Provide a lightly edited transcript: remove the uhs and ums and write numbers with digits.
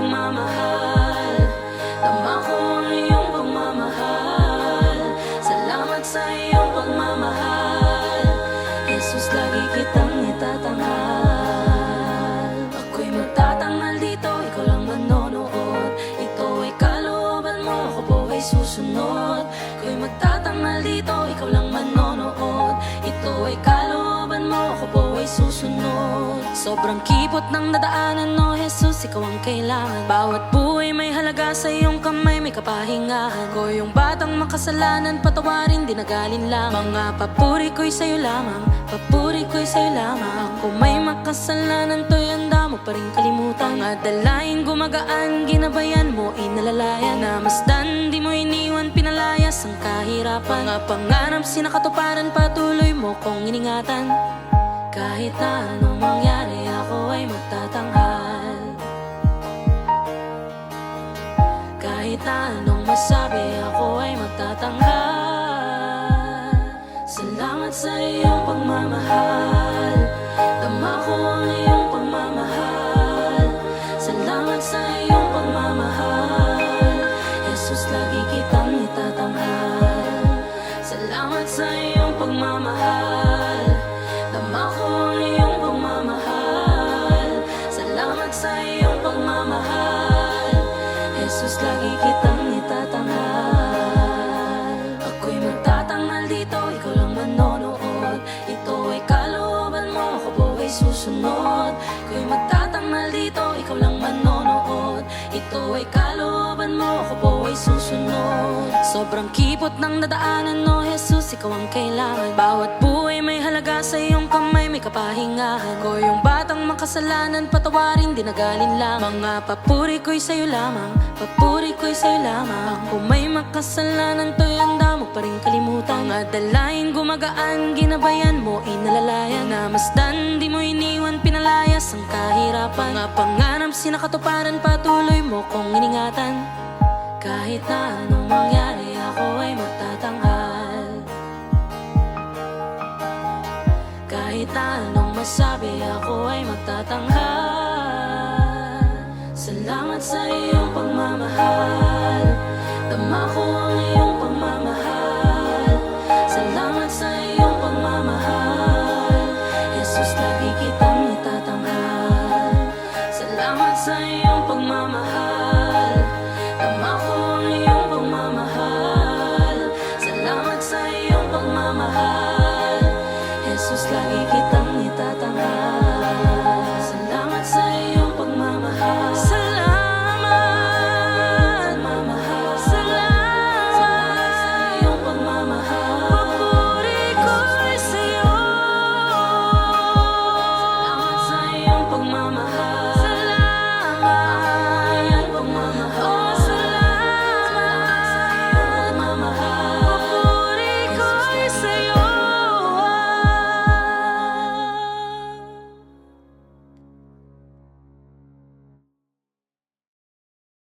pagmamahal. Dama ko ang iyong pagmamahal. Salamat sa iyong pagmamahal. Jesus, lagi kitang itatanghal. Ako'y magtatanghal dito, ikaw lang manonood. Ito ay kalooban mo, ako po ay susunod. Ako'y magtatanghal dito, ikaw lang manonood. Ito ay kalooban mo, ako po ay susunod. Sobrang kipot ng nadaanan, no Jesus, ikaw ang kailangan. Bawat buhay may halaga, sa iyong kamay may kapahingahan. Ko yung batang makasalanan, patawarin, di nagalin lang. Mga papuri ko'y sa'yo lamang, papuri ko'y sa'yo lamang. Ako may makasalanan, to'y handa mo pa rin kalimutan. Mga dalain gumagaan, ginabayan mo, inalalayan. Namasdan, di mo iniwan, pinalayas ang kahirapan. Mga pangarap, sinakatuparan, patuloy mo kong iningatan. Kahit na anong mangyari, ako ay magtatanghal. Kahit na anong masabi, ako ay magtatanghal. Salamat sa iyong pagmamahal. Dama ko ang iyong pagmamahal. Salamat sa iyong pagmamahal. Jesus, lagi kitang itatanghal. Salamat sa iyong pagmamahal. Dama ko ang iyong pagmamahal. Salamat sa iyong pagmamahal. Jesus, lagi kitang itatanghal. Ako'y magtatanghal dito, ikaw lang manonood. Ito ay kalooban mo, ako po ay susunod. Ako'y magtatanghal dito, ikaw lang manonood. Ito ay kalooban mo, ako po ay susunod. Sobrang kipot ng nadaanan, no Jesus, ikaw ang kailangan. Bawat buhay may halaga, sa iyong kamay may kapahingahan. Ko yung batang makasalanan, patawarin, di nagalin lang. Mga papuri ko'y sa'yo lamang, papuri ko'y sa'yo lamang. Ako may makasalanan, to'y handa mo pa rin kalimutan. Mga dalain gumagaan, ginabayan mo, inalalayan. Namasdan, di mo iniwan, pinalayas ang kahirapan. Mga pangarap, sinakatuparan, patuloy mo kong iningatan. Kahit na anong mangyari, ako ay magtatanghal. Kahit na anong masabi, ako ay magtatanghal. Salamat sa iyong pagmamahal. Dama ko ang iyong pagmamahal. Salamat sa iyong pagmamahal. Jesus, lagi kitang itatanghal. Salamat sa iyong pagmamahal. Dama ko